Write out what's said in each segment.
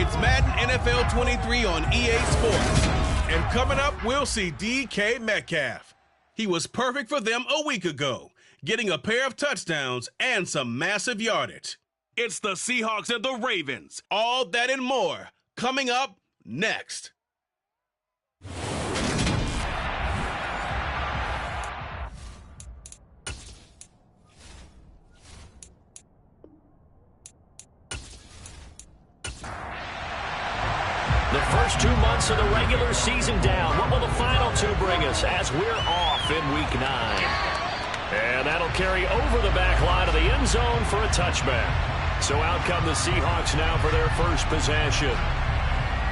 It's Madden NFL 23 on EA Sports. And coming up, we'll see DK Metcalf. He was perfect for them a week ago, getting a pair of touchdowns and some massive yardage. It's the Seahawks and the Ravens. All that and more coming up next. The first 2 months of the regular season down. What will the final 2 bring us as we're off in Week 9? And that'll carry over the back line of the end zone for a touchback. So out come the Seahawks now for their first possession.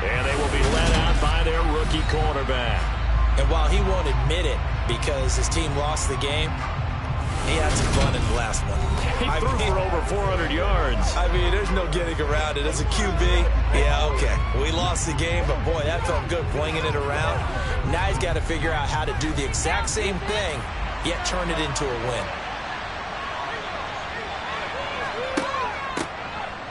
And they will be led out by their rookie quarterback. And while he won't admit it because his team lost the game, he had some fun in the last one. He threw for over 400 yards. I mean, there's no getting around it. As a QB, yeah, okay. We lost the game, but boy, that felt good flinging it around. Now he's got to figure out how to do the exact same thing, yet turn it into a win.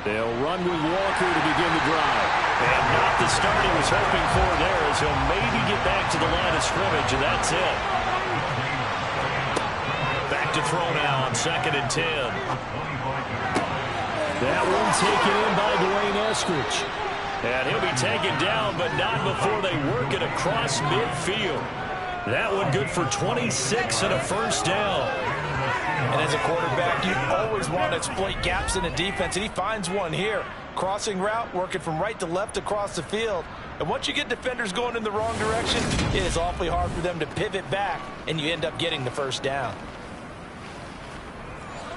They'll run with Walker to begin the drive. And not the start he was hoping for there, as he'll maybe get back to the line of scrimmage, and that's it. Back to throw now on 2nd and 10. That one taken in by Dwayne Eskridge. And he'll be taken down, but not before they work it across midfield. That one good for 26 and a first down. And as a quarterback, you always want to exploit gaps in a defense, and he finds one here. Crossing route, working from right to left across the field. And once you get defenders going in the wrong direction, it is awfully hard for them to pivot back, and you end up getting the first down.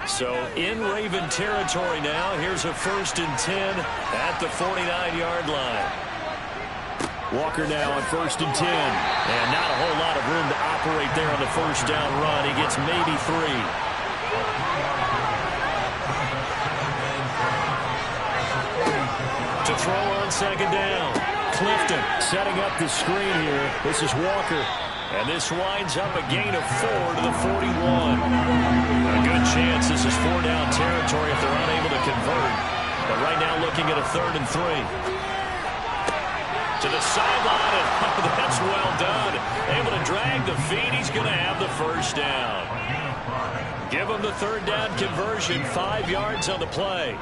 So in Raven territory now, here's a 1st and 10 at the 49-yard line. Walker now on 1st and 10. And not a whole lot of room to operate there on the first down run. He gets maybe 3. To throw on 2nd down. Clifton setting up the screen here. This is Walker. And this winds up a gain of 4 to the 41. A good chance this is 4-down territory if they're unable to convert. But right now looking at a 3rd and 3. To the sideline, and that's well done. Able to drag the feet. He's going to have the first down. Give him the 3rd down conversion. 5 yards on the play.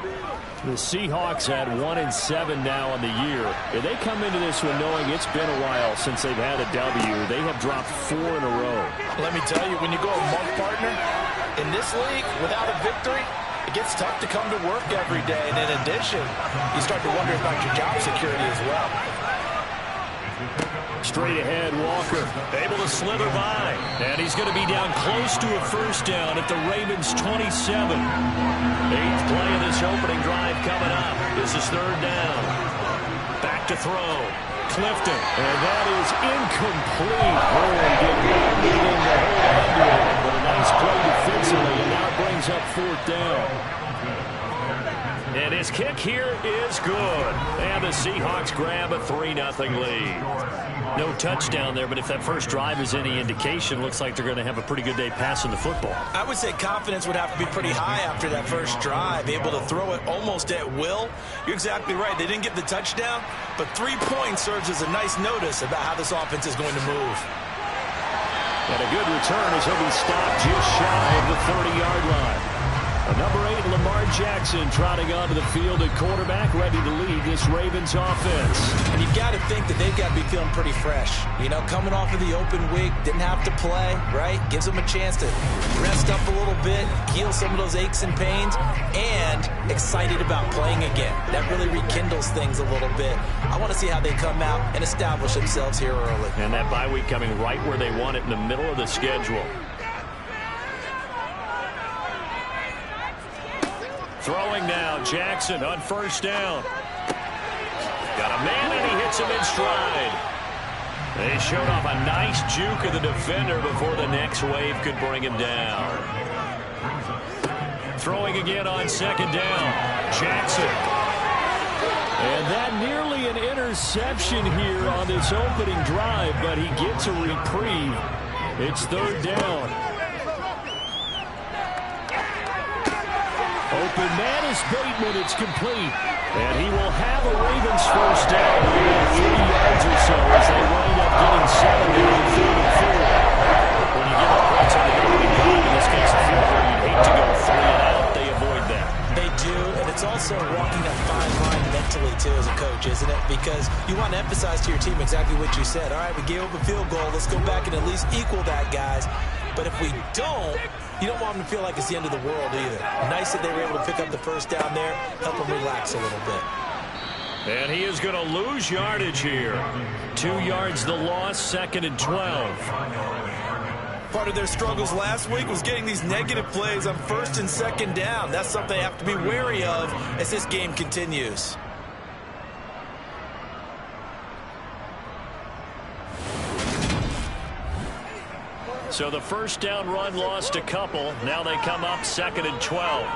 The Seahawks had 1-7 now on the year. And they come into this one knowing it's been a while since they've had a W. They have dropped 4 in a row. Let me tell you, when you go a month partner in this league without a victory, it gets tough to come to work every day. And in addition, you start to wonder about your job security as well. Straight ahead, Walker able to slither by. And he's going to be down close to a first down at the Ravens' 27. 8th play of this opening drive coming up. This is 3rd down. Back to throw. Clifton. And that is incomplete. Oh, and getting in the hold under it. But a nice play defensively, and now brings up 4th down. And his kick here is good. And the Seahawks grab a 3-0 lead. No touchdown there, but if that first drive is any indication, looks like they're going to have a pretty good day passing the football. I would say confidence would have to be pretty high after that first drive, able to throw it almost at will. You're exactly right. They didn't get the touchdown, but 3 points serves as a nice notice about how this offense is going to move. And a good return as he'll be stopped just shy of the 30-yard line. Number 8, Lamar Jackson, trotting onto the field at quarterback, ready to lead this Ravens offense. And you've got to think that they've got to be feeling pretty fresh. You know, coming off of the open week, didn't have to play, right? Gives them a chance to rest up a little bit, heal some of those aches and pains, and excited about playing again. That really rekindles things a little bit. I want to see how they come out and establish themselves here early. And that bye week coming right where they want it, in the middle of the schedule. Throwing now, Jackson on first down. Got a man and he hits him in stride. They showed off a nice juke of the defender before the next wave could bring him down. Throwing again on 2nd down, Jackson. And that nearly an interception here on this opening drive, but he gets a reprieve. It's 3rd down. Open man is Bateman. It's complete. And he will have a Ravens first down. 3 yards or so as they wind up getting 7 here in 3rd and 4. When you give up points on the opening drive, in this case a field goal, you'd hate to go 3 and out. They avoid that. They do, and it's also walking a fine line mentally, too, as a coach, isn't it? Because you want to emphasize to your team exactly what you said. All right, we gave up a field goal. Let's go back and at least equal that, guys. But if we don't, you don't want them to feel like it's the end of the world either. Nice that they were able to pick up the first down there, help them relax a little bit. And he is going to lose yardage here. 2 yards the loss, 2nd and 12. Part of their struggles last week was getting these negative plays on 1st and 2nd down. That's something they have to be wary of as this game continues. So the first down run lost a couple. Now they come up 2nd and 12.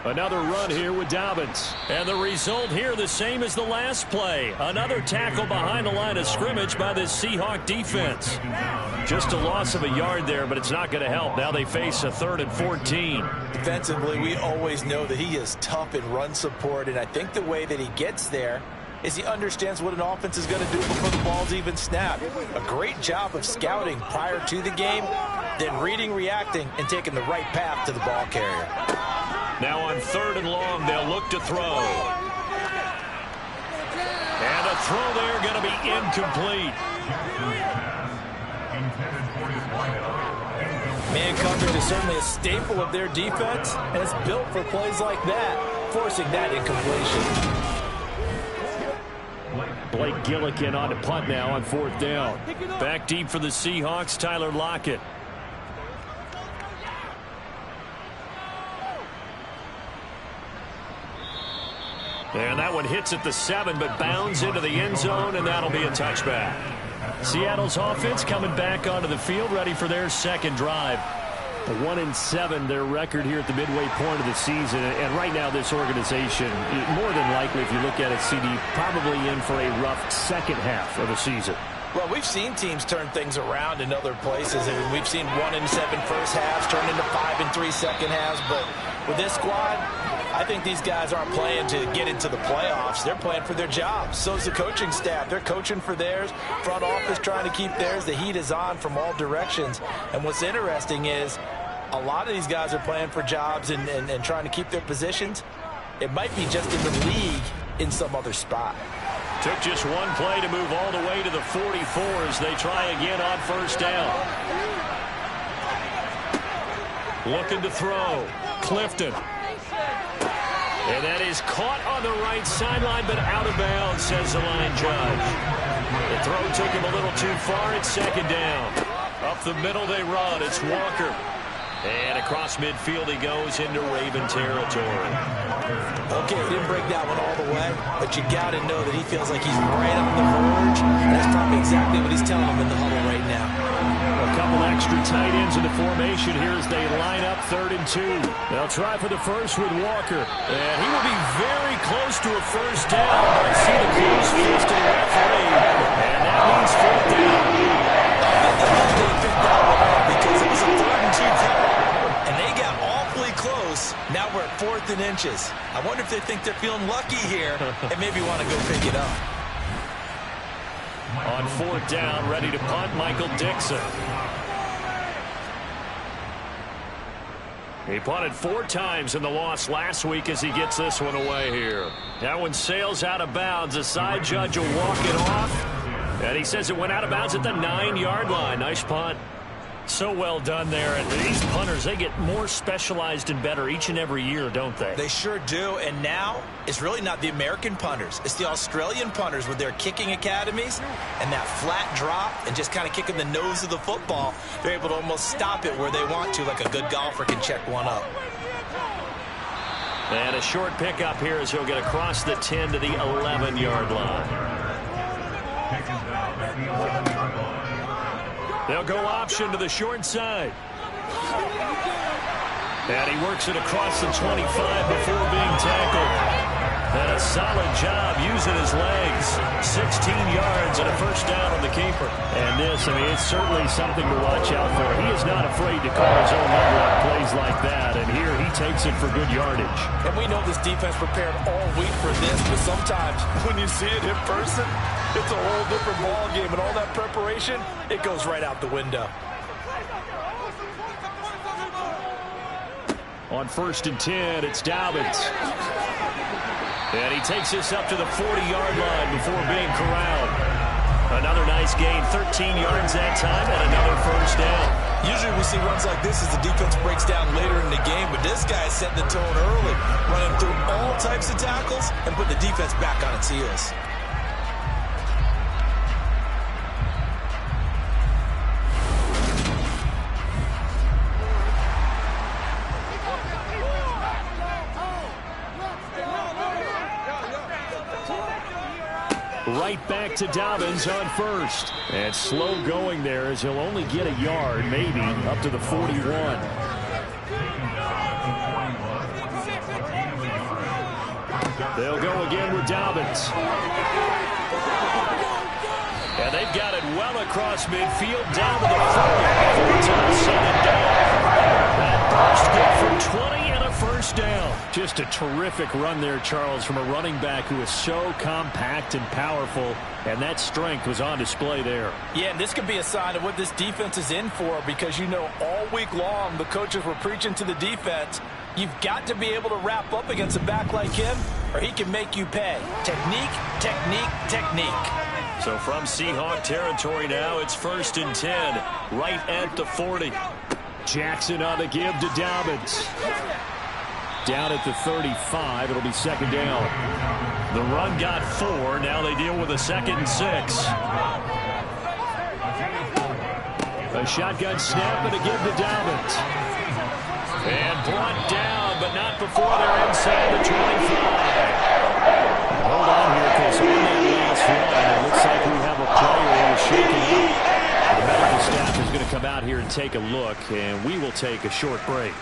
Another run here with Dobbins. And the result here the same as the last play. Another tackle behind the line of scrimmage by this Seahawk defense. Just a loss of a yard there, but it's not going to help. Now they face a 3rd and 14. Defensively, we always know that he is tough in run support, and I think the way that he gets there is he understands what an offense is going to do before the ball's even snapped. A great job of scouting prior to the game, then reading, reacting, and taking the right path to the ball carrier. Now on 3rd and long, they'll look to throw. And a throw there going to be incomplete. Man coverage is certainly a staple of their defense, and it's built for plays like that, forcing that incompletion. Blake Gillikin on to punt now on 4th down. Back deep for the Seahawks, Tyler Lockett. And that one hits at the 7, but bounds into the end zone, and that'll be a touchback. Seattle's offense coming back onto the field, ready for their 2nd drive. A 1-7, their record here at the midway point of the season. And right now, this organization, more than likely, if you look at it, CD, probably in for a rough second half of the season. Well, we've seen teams turn things around in other places. I mean, we've seen 1-7 first halves turn into 5-3 second halves. But with this squad, I think these guys aren't playing to get into the playoffs. They're playing for their jobs. So is the coaching staff. They're coaching for theirs. Front office trying to keep theirs. The heat is on from all directions. And what's interesting is a lot of these guys are playing for jobs and trying to keep their positions. It might be just in the league in some other spot. Took just one play to move all the way to the 44 as they try again on 1st down. Looking to throw. Clifton. And that is caught on the right sideline, but out of bounds, says the line judge. The throw took him a little too far. It's 2nd down. Up the middle they run. It's Walker. And across midfield he goes into Raven territory. Okay, he didn't break that one all the way, but you got to know that he feels like he's right on the verge. That's probably exactly what he's telling him in the huddle right now. A couple extra tight ends in the formation here as they line up 3rd and 2. They'll try for the first with Walker. And he will be very close to a first down. I see the close fist to the referee. And that means 4th down. They picked that one up because it was a 3rd and 2 call. And they got awfully close. Now we're at 4th and inches. I wonder if they think they're feeling lucky here and maybe want to go pick it up. On 4th down, ready to punt, Michael Dixon. He punted 4 times in the loss last week as he gets this one away here. That one sails out of bounds. The side judge will walk it off. And he says it went out of bounds at the 9-yard line. Nice punt. So well done there. And these punters, they get more specialized and better each and every year, don't they? They sure do. And now it's really not the American punters. It's the Australian punters with their kicking academies and that flat drop and just kind of kicking the nose of the football. They're able to almost stop it where they want to, like a good golfer can check one up. And a short pickup here as he'll get across the 10 to the 11-yard line. They'll go option to the short side. And he works it across the 25 before being tackled. And a solid job using his legs. 16 yards and a first down on the keeper. And this, I mean, it's certainly something to watch out for. He is not afraid to call his own number on plays like that, and here he takes it for good yardage. And we know this defense prepared all week for this, but sometimes when you see it in person, it's a whole different ball game, and all that preparation, it goes right out the window. On 1st and 10, it's Dobbins. And he takes this up to the 40-yard line before being corralled. Another nice gain, 13 yards that time, and another first down. Usually we see runs like this as the defense breaks down later in the game, but this guy is setting the tone early, running through all types of tackles and putting the defense back on its heels. Right back to Dobbins on 1st. And slow going there as he'll only get a yard, maybe, up to the 41. They'll go again with Dobbins. And they've got it well across midfield, down to the 40. It's all said and done. That burst good for 20 and a first down. Just a terrific run there, Charles, from a running back who is so compact and powerful, and that strength was on display there. Yeah, and this could be a sign of what this defense is in for, because you know all week long the coaches were preaching to the defense, you've got to be able to wrap up against a back like him, or he can make you pay. Technique, technique, technique. So from Seahawk territory now, it's 1st and 10, right at the 40. Jackson on the give to Dobbins. Down at the 35, it'll be 2nd down. The run got 4, now they deal with a 2nd and 6. A shotgun snap and a give to Dobbins. And brought down, but not before they're inside the 25. Hold on here, because on that last run, it looks like we have a player who is shaking up. The medical staff is going to come out here and take a look, and we will take a short break.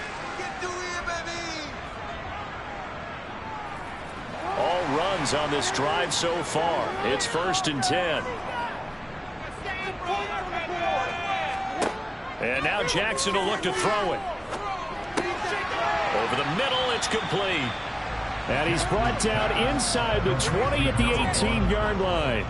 All runs on this drive so far. It's 1st and 10. And now Jackson will look to throw it. Over the middle, it's complete. And he's brought down inside the 20 at the 18-yard line.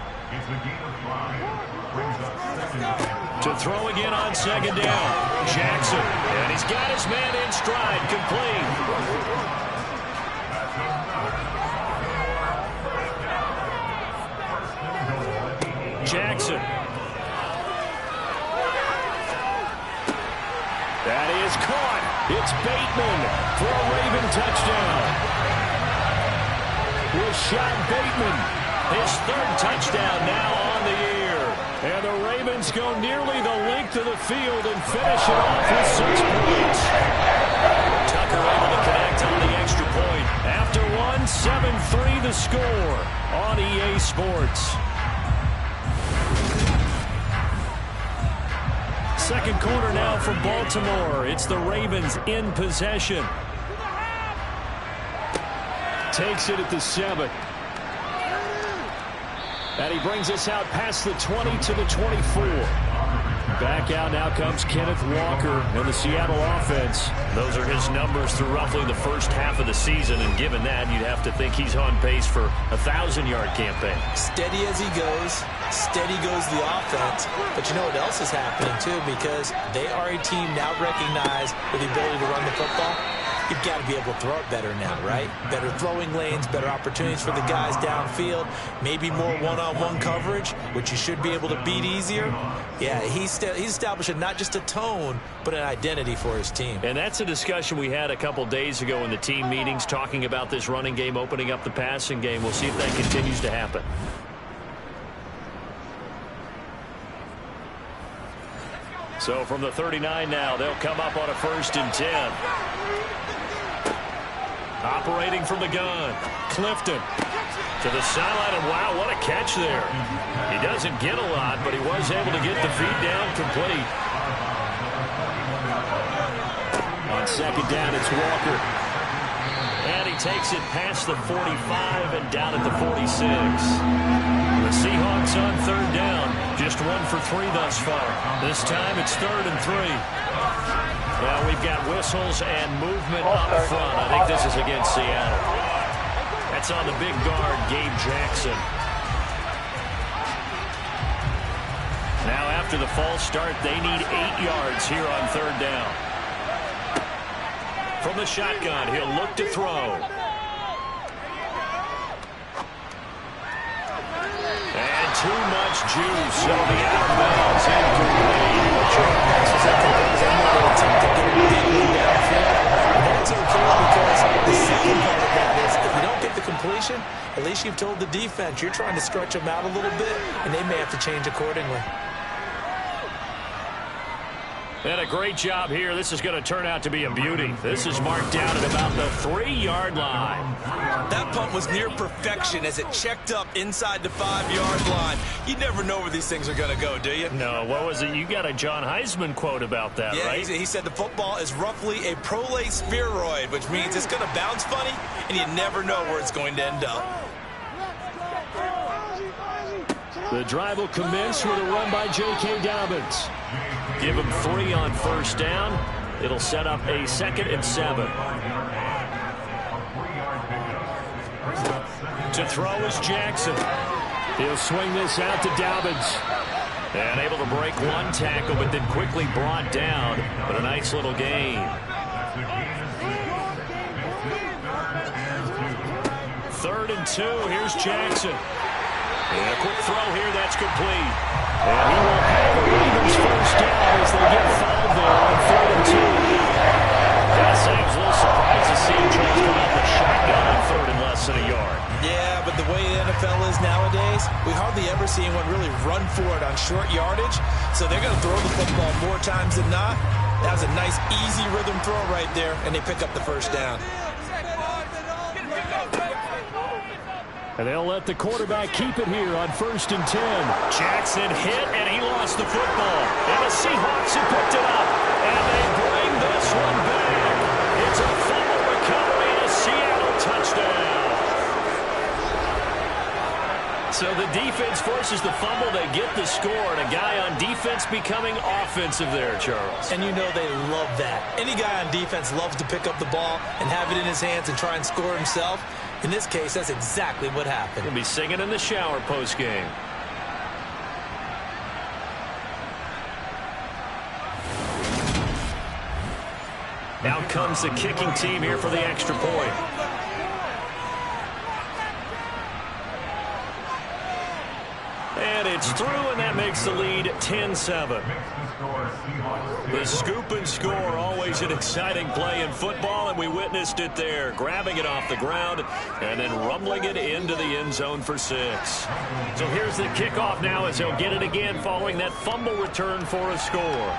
To throw again on 2nd down. Jackson. And he's got his man in stride. Complete. Jackson. That is caught. It's Bateman for a Raven touchdown. Rashad Bateman, his 3rd touchdown now on the year. And the Ravens go nearly the length of the field and finish it off with 6 points. Tucker able to connect on the extra point. After one, 7-3 the score on EA Sports. Second quarter now from Baltimore. It's the Ravens in possession. Takes it at the 7. And he brings us out past the 20 to the 24. Back out now comes Kenneth Walker and the Seattle offense. Those are his numbers through roughly the first half of the season, and given that, you'd have to think he's on pace for a 1,000-yard campaign. Steady as he goes, steady goes the offense. But you know what else is happening, too, because they are a team now recognized with the ability to run the football. You've got to be able to throw it better now, right? Better throwing lanes, better opportunities for the guys downfield, maybe more one-on-one coverage, which you should be able to beat easier. Yeah, he's establishing not just a tone, but an identity for his team. And that's a discussion we had a couple days ago in the team meetings, talking about this running game, opening up the passing game. We'll see if that continues to happen. So from the 39 now, they'll come up on a 1st and 10. Operating from the gun, Clifton to the sideline, and wow, what a catch there. He doesn't get a lot, but he was able to get the feed down complete. On 2nd down, it's Walker. And he takes it past the 45 and down at the 46. The Seahawks on third down. Just 1 for 3 thus far. This time it's 3rd and 3. Well, we've got whistles and movement up front. I think this is against Seattle. That's on the big guard, Gabe Jackson. Now after the false start, they need 8 yards here on third down. From the shotgun, he'll look to throw. And too much juice. It'll be out of bounds. That's okay because the second part of that is if you don't get the completion, at least you've told the defense you're trying to stretch them out a little bit, and they may have to change accordingly. And a great job here. This is going to turn out to be a beauty. This is marked down at about the 3-yard line. That punt was near perfection as it checked up inside the 5-yard line. You never know where these things are going to go, do you? No, what was it? You got a John Heisman quote about that, right? He said the football is roughly a prolate spheroid, which means it's going to bounce funny, and you never know where it's going to end up. The drive will commence with a run by J.K. Dobbins. Give him 3 on first down. It'll set up a 2nd and 7. To throw is Jackson. He'll swing this out to Dobbins. And able to break 1 tackle, but then quickly brought down. But a nice little gain. 3rd and 2. Here's Jackson. And a quick throw here. That's complete. And he will have the Ravens first down as they get fouled there on 3rd and 2. Gotta say, I was a little surprised to see him try to come out the shotgun on 3rd and less than a yard. Yeah, but the way the NFL is nowadays, we hardly ever see anyone really run for it on short yardage. So they're going to throw the football more times than not. That was a nice, easy rhythm throw right there, and they pick up the first down. And they'll let the quarterback keep it here on 1st and 10. Jackson hit, and he lost the football. And the Seahawks have picked it up. And they bring this one back. It's a fumble recovery and a Seattle touchdown. So the defense forces the fumble. They get the score, and a guy on defense becoming offensive there, Charles. And you know they love that. Any guy on defense loves to pick up the ball and have it in his hands and try and score himself. In this case, that's exactly what happened. He'll be singing in the shower post-game. Out comes the kicking team here for the extra point. And it's through, and that makes the lead 10-7. The scoop and score, always an exciting play in football, and we witnessed it there, grabbing it off the ground and then rumbling it into the end zone for 6. So here's the kickoff now as he'll get it again following that fumble return for a score.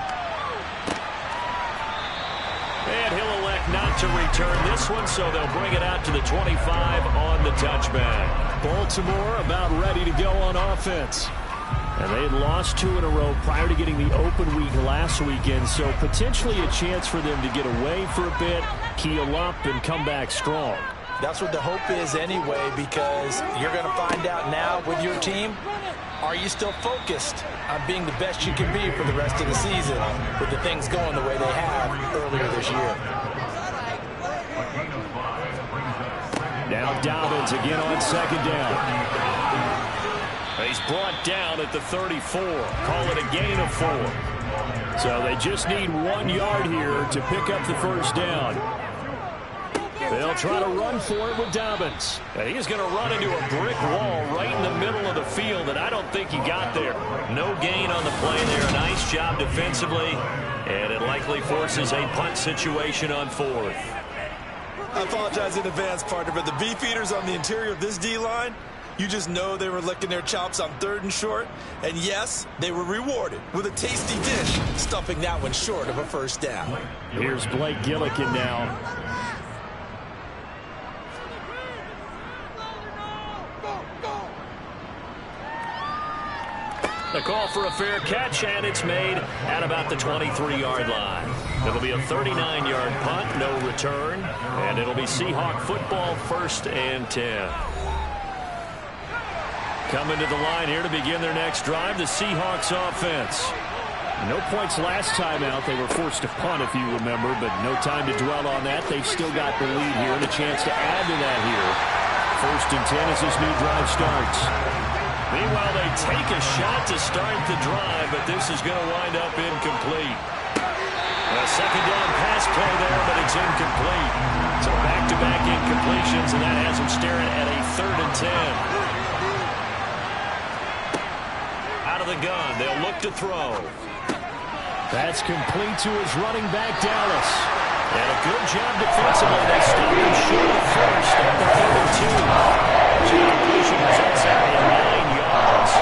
And he'll elect not to return this one, so they'll bring it out to the 25 on the touchback. Baltimore about ready to go on offense. And they had lost 2 in a row prior to getting the open week last weekend, so potentially a chance for them to get away for a bit, keel up, and come back strong. That's what the hope is anyway, because you're going to find out now with your team, are you still focused on being the best you can be for the rest of the season with the things going the way they have earlier this year? Now Dobbins again on 2nd down. He's brought down at the 34. Call it a gain of 4. So they just need 1 yard here to pick up the first down. They'll try to run for it with Dobbins. And he's going to run into a brick wall right in the middle of the field, and I don't think he got there. No gain on the play there. Nice job defensively, and it likely forces a punt situation on 4th. I apologize in advance, partner, but the beefeaters on the interior of this D-line, you just know they were licking their chops on 3rd and short. And yes, they were rewarded with a tasty dish, stuffing that one short of a first down. Here's Blake Gillikin now. The call for a fair catch, and it's made at about the 23-yard line. It'll be a 39-yard punt, no return, and it'll be Seahawk football, 1st and 10. Coming to the line here to begin their next drive, the Seahawks offense. No points last time out. They were forced to punt, if you remember, but no time to dwell on that. They've still got the lead here and a chance to add to that here. 1st and 10 as this new drive starts. Meanwhile, they take a shot to start the drive, but this is going to wind up incomplete. A second down pass play there, but it's incomplete. So back-to-back incompletions, and that has them staring at a 3rd and 10. Out of the gun, they'll look to throw. That's complete to his running back, Dallas. And a good job defensively. They stop him short of 1st at the 3rd and 2. So completion results out in 9 yards.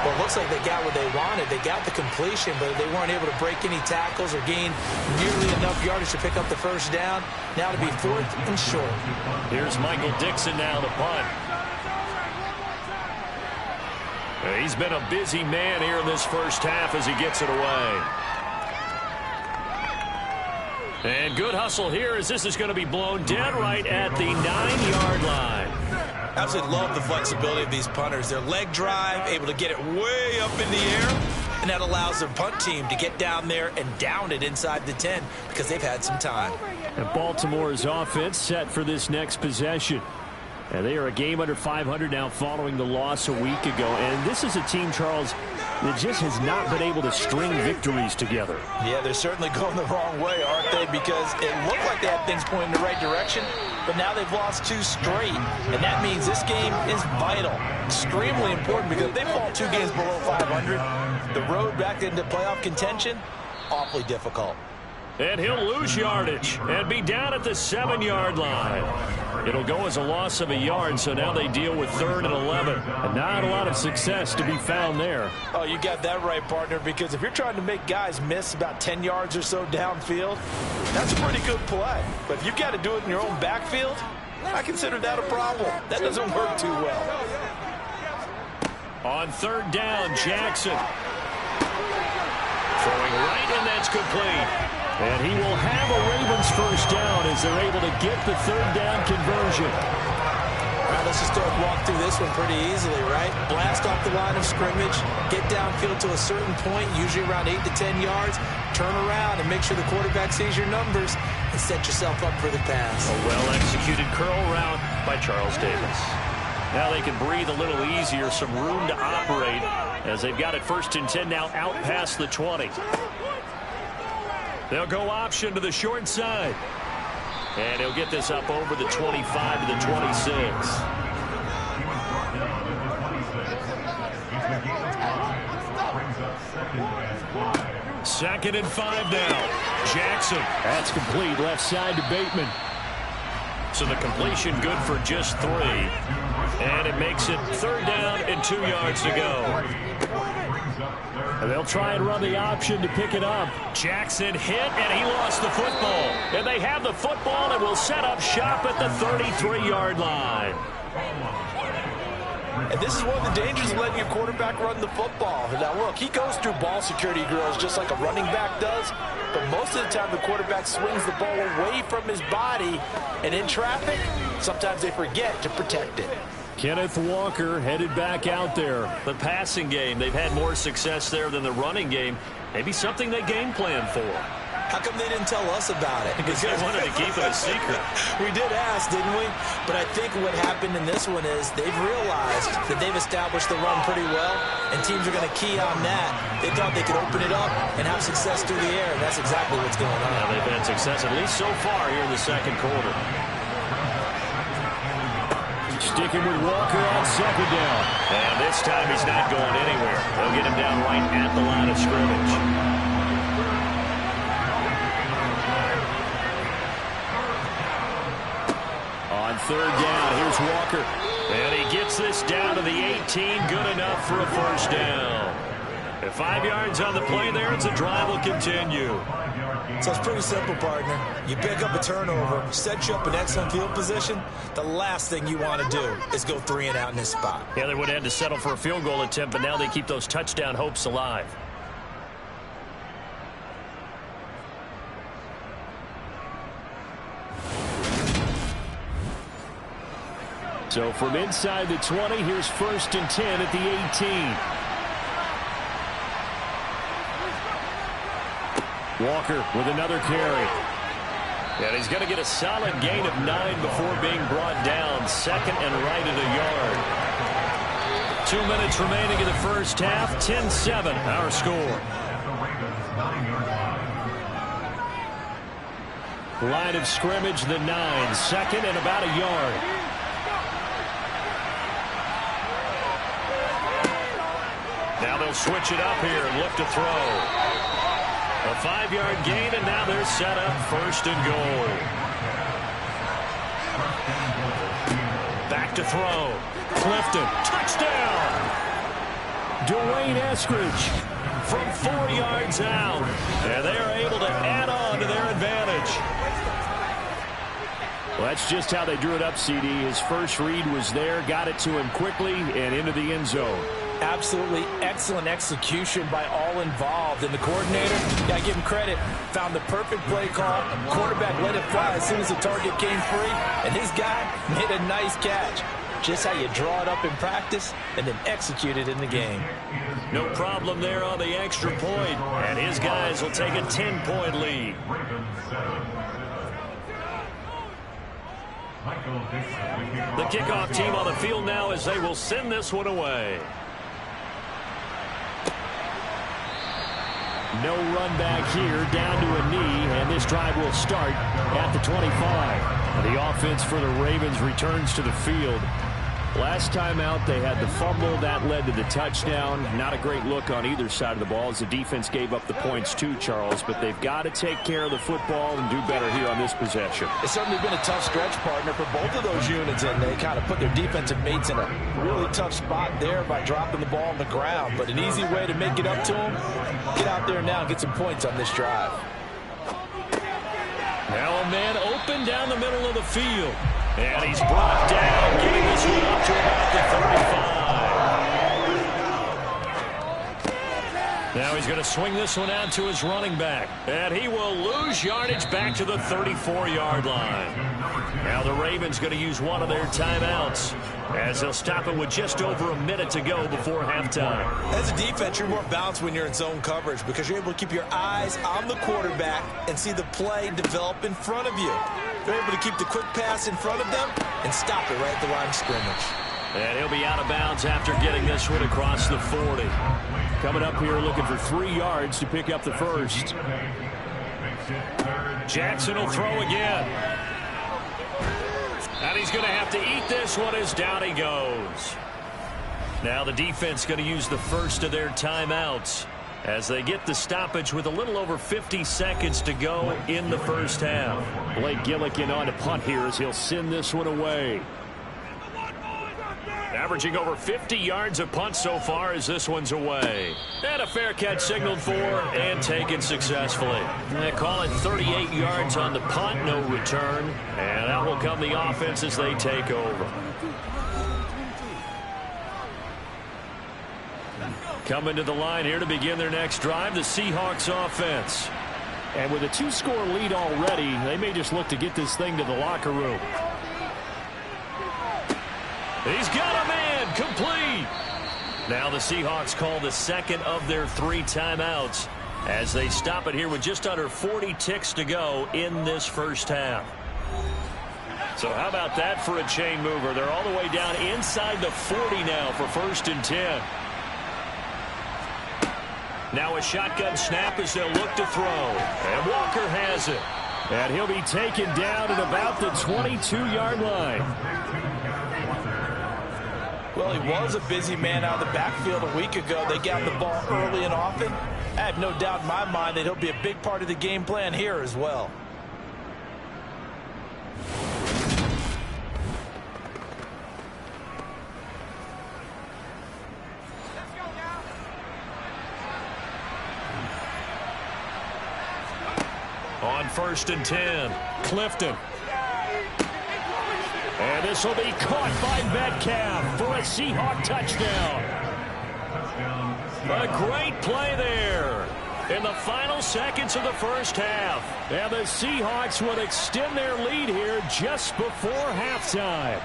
Well, it looks like they got what they wanted. They got the completion, but they weren't able to break any tackles or gain nearly enough yardage to pick up the 1st down. Now to be 4th and short. Here's Michael Dixon now to punt. He's been a busy man here in this 1st half as he gets it away. And good hustle here as this is going to be blown dead right at the 9-yard line. Absolutely love the flexibility of these punters. Their leg drive, able to get it way up in the air, and that allows their punt team to get down there and down it inside the 10 because they've had some time. And Baltimore's offense set for this next possession. And they are a game under 500 now following the loss a week ago. And this is a team, Charles, that just has not been able to string victories together. Yeah, they're certainly going the wrong way, aren't they? Because it looked like they had things pointing in the right direction, but now they've lost 2 straight. And that means this game is vital, extremely important, because if they fall 2 games below 500, the road back into playoff contention, awfully difficult. And he'll lose yardage and be down at the 7-yard line. It'll go as a loss of a yard, so now they deal with 3rd and 11. And not a lot of success to be found there. Oh, you got that right, partner, because if you're trying to make guys miss about 10 yards or so downfield, that's a pretty good play. But if you've got to do it in your own backfield, I consider that a problem. That doesn't work too well. On 3rd down, Jackson. Throwing right, and that's complete. And he will have a Ravens 1st down as they're able to get the 3rd down conversion. All right, let's just walk through this one pretty easily, right? Blast off the line of scrimmage, get downfield to a certain point, usually around 8 to 10 yards, turn around and make sure the quarterback sees your numbers and set yourself up for the pass. A well-executed curl route by Charles Davis. Now they can breathe a little easier, some room to operate as they've got it 1st and 10 now out past the 20. They'll go option to the short side. And he'll get this up over the 25 to the 26. 2nd and 5 now. Jackson. That's complete left side to Bateman. So the completion good for just 3. And it makes it 3rd down and 2 yards to go. And they'll try and run the option to pick it up. Jackson hit, and he lost the football. And they have the football and will set up shop at the 33-yard line. And this is one of the dangers of letting your quarterback run the football. Now, look, he goes through ball security drills just like a running back does. But most of the time, the quarterback swings the ball away from his body. And in traffic, sometimes they forget to protect it. Kenneth Walker headed back out there. The passing game, they've had more success there than the running game. Maybe something they game plan for. How come they didn't tell us about it? Because they wanted to keep it a secret. We did ask, didn't we? But I think what happened in this one is they've realized that they've established the run pretty well, and teams are going to key on that. They thought they could open it up and have success through the air, and that's exactly what's going on. Now they've had success, at least so far, here in the 2nd quarter. Sticking with Walker on 2nd down. And this time he's not going anywhere. They'll get him down right at the line of scrimmage. On 3rd down, here's Walker. And he gets this down to the 18, good enough for a 1st down. At 5 yards on the play there, the drive will continue. So it's pretty simple, partner. You pick up a turnover, set you up in excellent field position. The last thing you want to do is go 3 and out in this spot. Yeah, they would have had to settle for a field goal attempt, but now they keep those touchdown hopes alive. So from inside the 20, here's 1st and 10 at the 18. Walker with another carry. And he's going to get a solid gain of 9 before being brought down. 2nd and right at a yard. 2 minutes remaining in the first half. 10-7 our score. Line of scrimmage, the 9. 2nd and about a yard. Now they'll switch it up here and look to throw. A 5-yard gain, and now they're set up 1st and goal. Back to throw. Clifton, touchdown! Dwayne Eskridge from 4 yards out. And they are able to add on to their advantage. Well, that's just how they drew it up, CD. His first read was there, got it to him quickly, and into the end zone. Absolutely excellent execution by all involved. And the coordinator, got to give him credit, found the perfect play call. Quarterback let it fly as soon as the target came free. And his guy made a nice catch. Just how you draw it up in practice and then execute it in the game. No problem there on the extra point. And his guys will take a 10-point lead. The kickoff team on the field now as they will send this one away. No run back here, down to a knee, and this drive will start at the 25. The offense for the Ravens returns to the field. Last time out, they had the fumble. That led to the touchdown. Not a great look on either side of the ball as the defense gave up the points too, Charles. But they've got to take care of the football and do better here on this possession. It's certainly been a tough stretch, partner, for both of those units, and they kind of put their defensive mates in a really tough spot there by dropping the ball on the ground. But an easy way to make it up to them, get out there now and get some points on this drive. Now a man open down the middle of the field. And he's brought down, getting this one up to about the 35. Now he's going to swing this one out to his running back. And he will lose yardage back to the 34-yard line. Now the Ravens going to use one of their timeouts as they'll stop it with just over a minute to go before halftime. As a defense, you're more balanced when you're in zone coverage because you're able to keep your eyes on the quarterback and see the play develop in front of you. They're able to keep the quick pass in front of them and stop it right at the line of scrimmage. And he'll be out of bounds after getting this one across the 40. Coming up here looking for 3 yards to pick up the first. Jackson will throw again. And he's going to have to eat this one as down he goes. Now the defense going to use the first of their timeouts as they get the stoppage with a little over 50 seconds to go in the first half. Blake Gillikin on to punt here as he'll send this one away. Averaging over 50 yards a punt so far as this one's away. And a fair catch signaled for and taken successfully. They call it 38 yards on the punt, no return. And out will come the offense as they take over. Coming to the line here to begin their next drive, the Seahawks offense. And with a 2-score lead already, they may just look to get this thing to the locker room. He's got a man, complete. Now the Seahawks call the second of their 3 timeouts as they stop it here with just under 40 ticks to go in this first half. So how about that for a chain mover? They're all the way down inside the 40 now for 1st and 10. Now a shotgun snap as they'll look to throw. And Walker has it. And he'll be taken down at about the 22-yard line. Well, he was a busy man out of the backfield a week ago. They got the ball early and often. I have no doubt in my mind that he'll be a big part of the game plan here as well. On 1st and 10, Clifton. And this will be caught by Metcalf for a Seahawk touchdown. A great play there in the final seconds of the first half. And the Seahawks will extend their lead here just before halftime.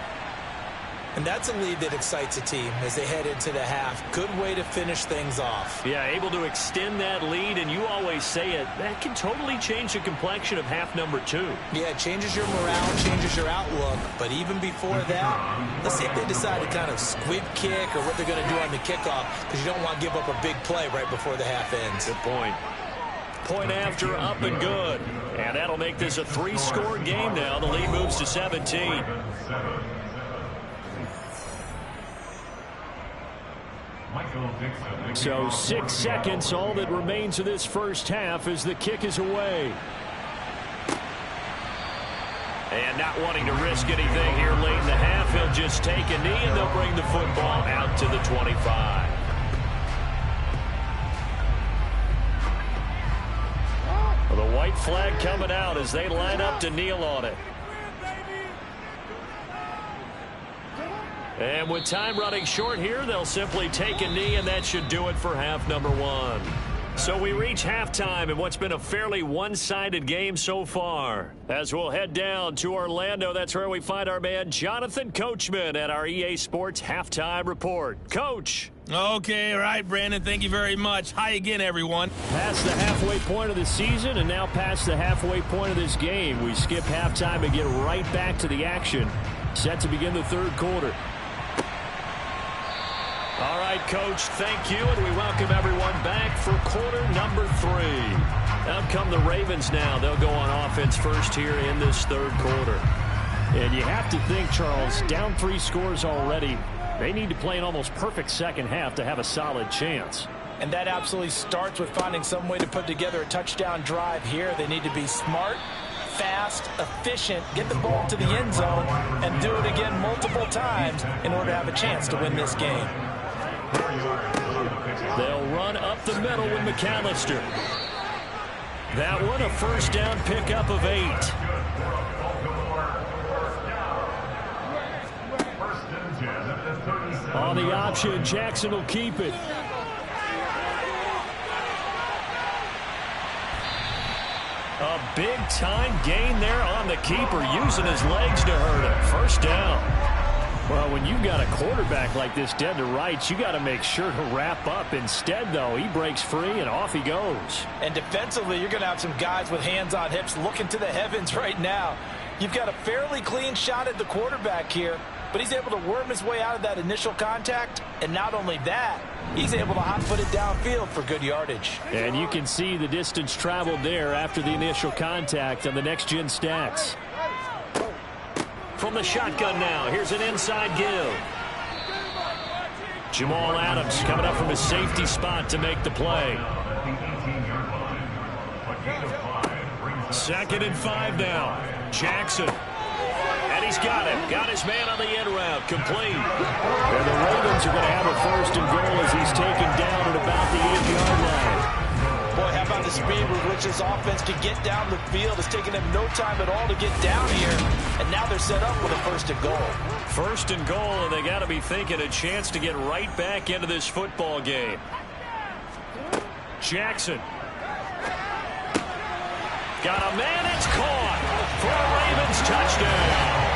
And that's a lead that excites a team as they head into the half. Good way to finish things off. Yeah, able to extend that lead, and you always say it, that can totally change the complexion of half number 2. Yeah, it changes your morale, changes your outlook. But even before that, let's see if they decide to kind of squib kick or what they're going to do on the kickoff, because you don't want to give up a big play right before the half ends. Good point. Point after, up and good. And that'll make this a 3-score game now. The lead moves to 17. So 6 seconds, all that remains of this first half as the kick is away. And not wanting to risk anything here late in the half, he'll just take a knee and they'll bring the football out to the 25. Well, the white flag coming out as they line up to kneel on it. And with time running short here, they'll simply take a knee, and that should do it for half number 1. So we reach halftime in what's been a fairly one-sided game so far. As we'll head down to Orlando, that's where we find our man Jonathan Coachman at our EA Sports Halftime Report. Coach. Okay, all right, Brandon, thank you very much. Hi again, everyone. Past the halfway point of the season and now past the halfway point of this game. We skip halftime and get right back to the action. Set to begin the third quarter. All right, Coach, thank you, and we welcome everyone back for quarter number 3. Out come the Ravens now. They'll go on offense first here in this third quarter. And you have to think, Charles, down 3 scores already. They need to play an almost perfect second half to have a solid chance. And that absolutely starts with finding some way to put together a touchdown drive here. They need to be smart, fast, efficient, get the ball to the end zone, and do it again multiple times in order to have a chance to win this game. They'll run up the middle with McAllister. That one a first down pickup of 8. On the option, Jackson will keep it. A big-time gain there on the keeper, using his legs to hurt him. First down. Well, when you've got a quarterback like this dead to rights, you got to make sure to wrap up. Instead, though, he breaks free and off he goes. And defensively, you're going to have some guys with hands on hips looking to the heavens right now. You've got a fairly clean shot at the quarterback here, but he's able to worm his way out of that initial contact. And not only that, he's able to hot-foot it downfield for good yardage. And you can see the distance traveled there after the initial contact on the next-gen stats. From the shotgun now, here's an inside give. Jamal Adams coming up from his safety spot to make the play. 2nd and 5 now. Jackson. And he's got him. Got his man on the end route. Complete. And the Ravens are going to have a 1st and goal as he's taken down at about the 8-yard line. Boy, how about the speed with which this offense can get down the field? It's taken them no time at all to get down here. And now they're set up with a 1st and goal. 1st and goal, and they got to be thinking a chance to get right back into this football game. Jackson. Got a man, it's caught for a Ravens touchdown.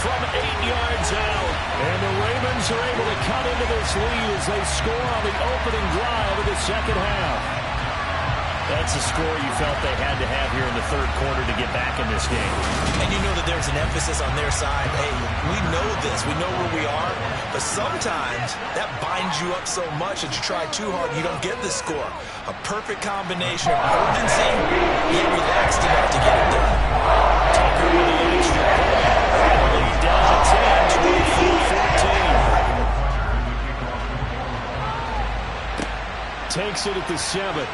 From 8 yards out. And the Ravens are able to cut into this lead as they score on the opening drive of the second half. That's a score you felt they had to have here in the third quarter to get back in this game. And you know that there's an emphasis on their side. Hey, we know this. We know where we are. But sometimes that binds you up so much that you try too hard, you don't get the score. A perfect combination of urgency and relaxed enough to get it done. Tucker with the extra point. Lead down to 10, 24-14. Takes it at the 7.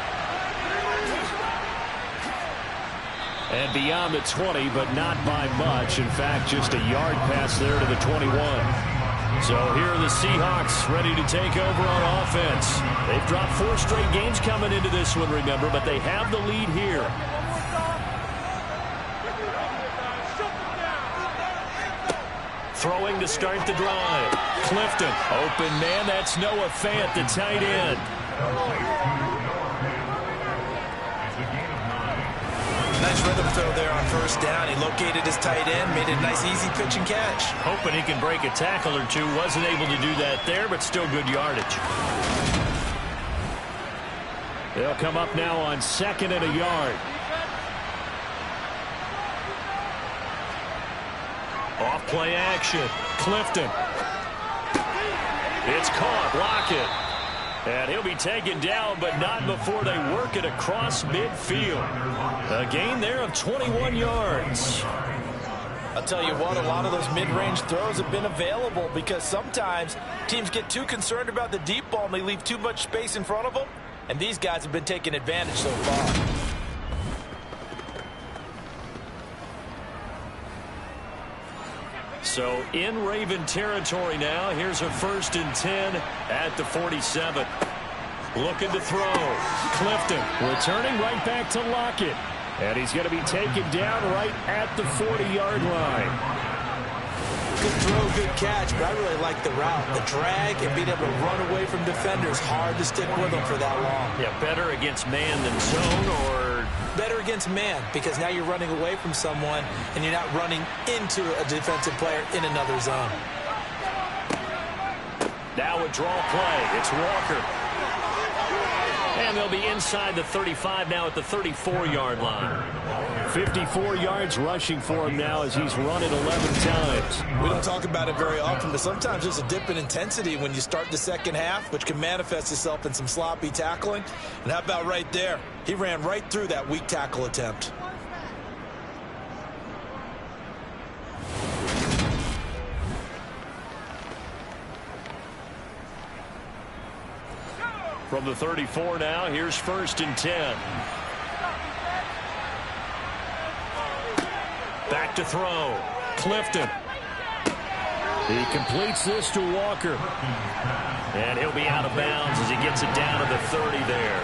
And beyond the 20, but not by much. In fact, just a yard pass there to the 21. So here are the Seahawks ready to take over on offense. They've dropped 4 straight games coming into this one, remember, but they have the lead here. Throwing to start the drive. Clifton. Open man, that's Noah Fant, the tight end. Nice rhythm throw there on first down. He located his tight end, made it a nice easy pitch and catch. Hoping he can break a tackle or two. Wasn't able to do that there, but still good yardage. They'll come up now on 2nd and a yard. Off play action. Clifton. It's caught. Lockett. And he'll be taken down, but not before they work it across midfield. A gain there of 21 yards. I'll tell you what, a lot of those mid-range throws have been available because sometimes teams get too concerned about the deep ball and they leave too much space in front of them. And these guys have been taking advantage so far. So in Raven territory now. Here's a 1st and 10 at the 47. Looking to throw. Clifton returning right back to Lockett. And he's going to be taken down right at the 40-yard line. Good throw, good catch, but I really like the route. The drag and being able to run away from defenders. Hard to stick with them for that long. Yeah, better against man than zone, or better against man, because now you're running away from someone and you're not running into a defensive player in another zone. Now a draw play. It's Walker. And they'll be inside the 35 now at the 34-yard line. 54 yards rushing for him now as he's run it 11 times. We don't talk about it very often, but sometimes there's a dip in intensity when you start the second half, which can manifest itself in some sloppy tackling. And how about right there? He ran right through that weak tackle attempt. From the 34 now, here's 1st and 10. Back to throw. Clifton. He completes this to Walker. And he'll be out of bounds as he gets it down to the 30 there.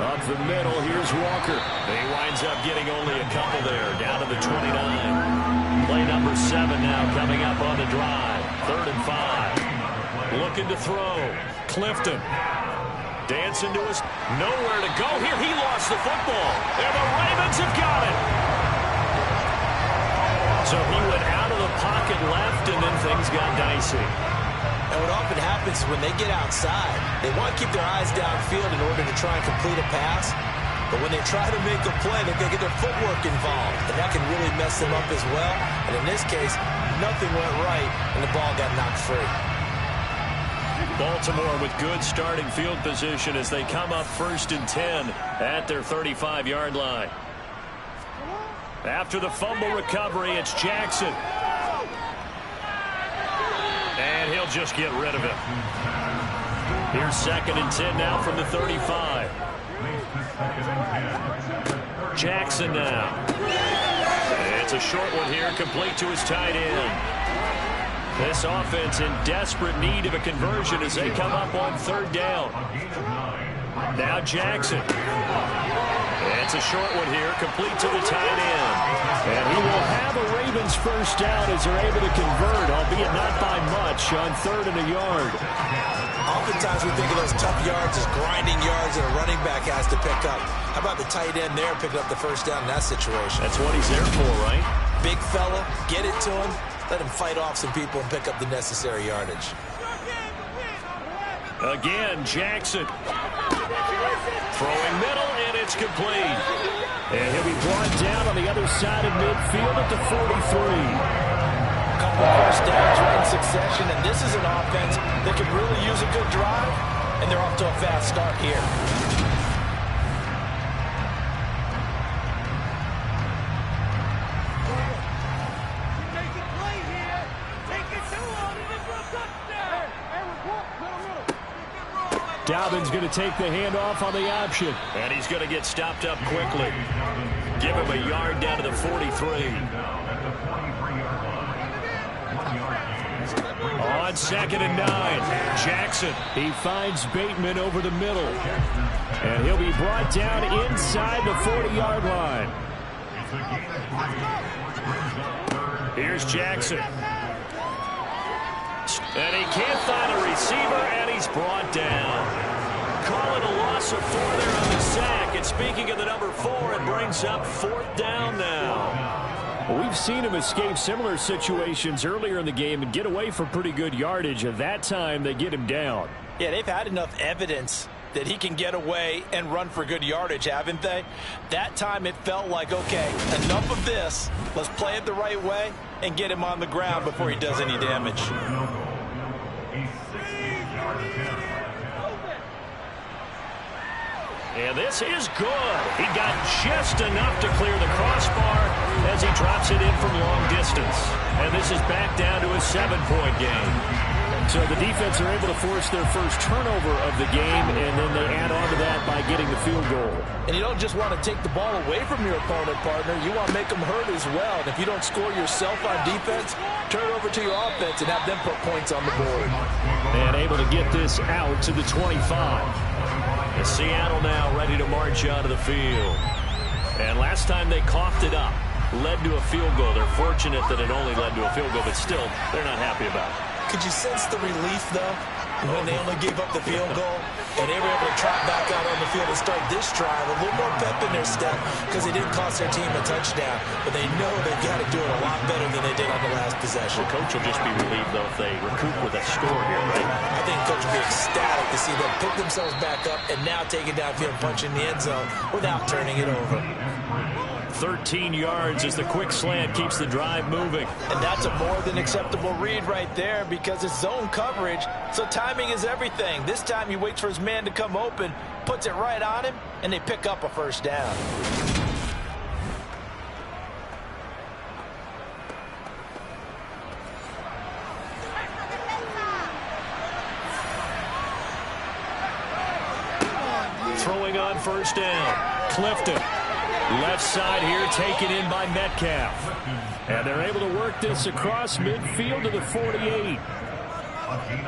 Up the middle, here's Walker. He winds up getting only a couple there, down to the 29. Play number 7 now coming up on the drive. 3rd and 5. Looking to throw. Clifton. Dancing to his nowhere to go here. He lost the football. And the Ravens have got it. So he went out of the pocket left, and then things got dicey. And what often happens is when they get outside, they want to keep their eyes downfield in order to try and complete a pass. But when they try to make a play, they're going to get their footwork involved. And that can really mess them up as well. And in this case, nothing went right, and the ball got knocked free. Baltimore with good starting field position as they come up 1st and 10 at their 35-yard line. After the fumble recovery, it's Jackson. And he'll just get rid of it. Here's 2nd and 10 now from the 35. Jackson now. It's a short one here, complete to his tight end. This offense in desperate need of a conversion as they come up on 3rd down. Now Jackson. It's a short one here, complete to the tight end. And he will have a Ravens 1st down as they're able to convert, albeit not by much, on 3rd and a yard. Oftentimes we think of those tough yards as grinding yards that a running back has to pick up. How about the tight end there picking up the 1st down in that situation? That's what he's there for, right? Big fella, get it to him. Let him fight off some people and pick up the necessary yardage. Again, Jackson. Throwing middle, and it's complete. And he'll be brought down on the other side of midfield at the 43. A couple of 1st downs right in succession, and this is an offense that can really use a good drive, and they're off to a fast start here. Dobbins going to take the handoff on the option. And he's going to get stopped up quickly. Give him a yard down to the 43. On 2nd and 9, Jackson. He finds Bateman over the middle. And he'll be brought down inside the 40-yard line. Here's Jackson. And he can't find a receiver, and he's brought down. call it a loss of 4 there on the sack. And speaking of the number 4, it brings up 4th down now. Well, we've seen him escape similar situations earlier in the game and get away for pretty good yardage. At that time, they get him down. Yeah, they've had enough evidence that he can get away and run for good yardage, haven't they? That time it felt like, okay, enough of this. Let's play it the right way and get him on the ground before he does any damage. And this is good. He got just enough to clear the crossbar as he drops it in from long distance. And this is back down to a 7-point game. So the defense are able to force their first turnover of the game, and then they add on to that by getting the field goal. And you don't just want to take the ball away from your opponent, partner. You want to make them hurt as well. And if you don't score yourself on defense, turn it over to your offense and have them put points on the board. And able to get this out to the 25. And Seattle now ready to march onto the field. And last time they coughed it up, led to a field goal. They're fortunate that it only led to a field goal, but still, they're not happy about it. Could you sense the relief, though, when they only gave up the field goal and they were able to trot back out on the field and start this drive? A little more pep in their step because they didn't cost their team a touchdown, but they know they've got to do it a lot better than they did on the last possession. The coach will just be relieved, though, if they recoup with a score here, right? I think the coach will be ecstatic to see them pick themselves back up and now take it downfield, punch in the end zone without turning it over. 13 yards as the quick slant keeps the drive moving. And that's a more than acceptable read right there because it's zone coverage, so timing is everything. This time he waits for his man to come open, puts it right on him, and they pick up a first down. Throwing on first down. Clifton. Left side here taken in by Metcalf. And they're able to work this across midfield to the 48.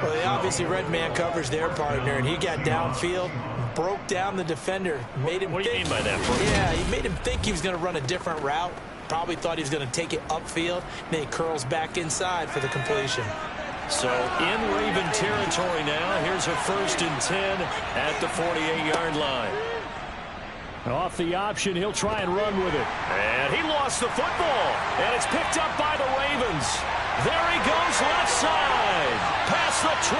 Well, they obviously read man coverage their partner, and he got downfield, broke down the defender, made him What do you mean by that, Brooke? Yeah, he made him think he was going to run a different route. Probably thought he was going to take it upfield. Then he curls back inside for the completion. So in Raven territory now. Here's a 1st and 10 at the 48-yard line. Off the option, he'll try and run with it. And he lost the football. And it's picked up by the Ravens. There he goes left side. Past the 20.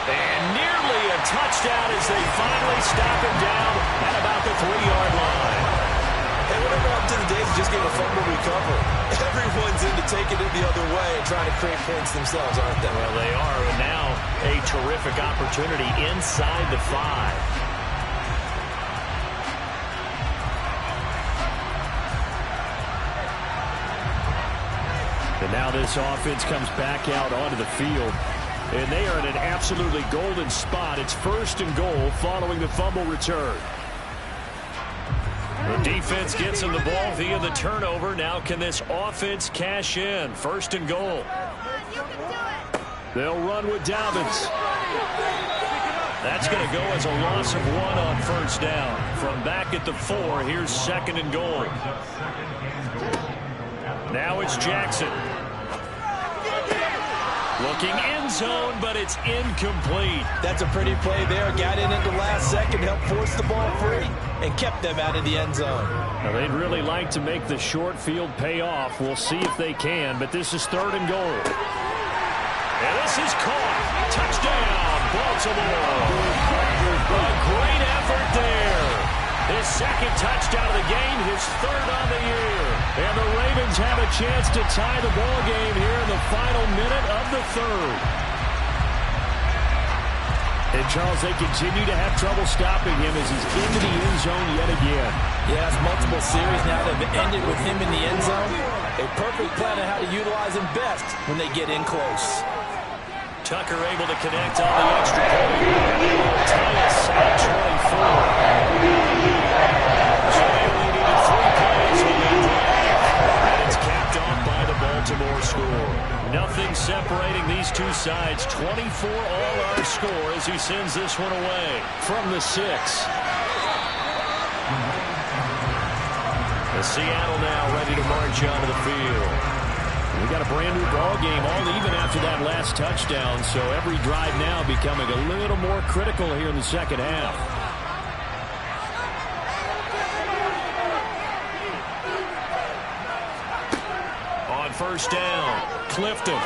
And nearly a touchdown as they finally stop him down at about the 3-yard line. Hey, whatever happened to the days of just getting a fumble recover? Everyone's into taking it the other way and trying to create points themselves, aren't they? Well, they are. And now a terrific opportunity inside the 5. And now this offense comes back out onto the field. And they are in an absolutely golden spot. It's 1st and goal following the fumble return. The defense gets him the ball via the turnover. Now can this offense cash in? 1st and goal. They'll run with Dobbins. That's going to go as a loss of 1 on 1st down. From back at the 4, here's 2nd and goal. Now it's Jackson. Looking end zone, but it's incomplete. That's a pretty play there. Got in at the last second, helped force the ball free, and kept them out of the end zone. Now they'd really like to make the short field pay off. We'll see if they can, but this is 3rd and goal. And this is caught. Touchdown, Baltimore. A great effort there. His 2nd touchdown of the game, his 3rd on the year. And the Ravens have a chance to tie the ball game here in the final minute of the 3rd. And Charles, they continue to have trouble stopping him as he's into the end zone yet again. Yes, multiple series now that have ended with him in the end zone. A perfect plan on how to utilize him best when they get in close. Tucker able to connect on the extra point. Titus at 24. So they only needed 3 plays on that drive. And it's capped off by the Baltimore score. Nothing separating these two sides. 24 all our score as he sends this one away from the 6. The Seattle now ready to march onto the field. We got a brand new ball game, all even after that last touchdown. So every drive now becoming a little more critical here in the second half. On first down, Clifton.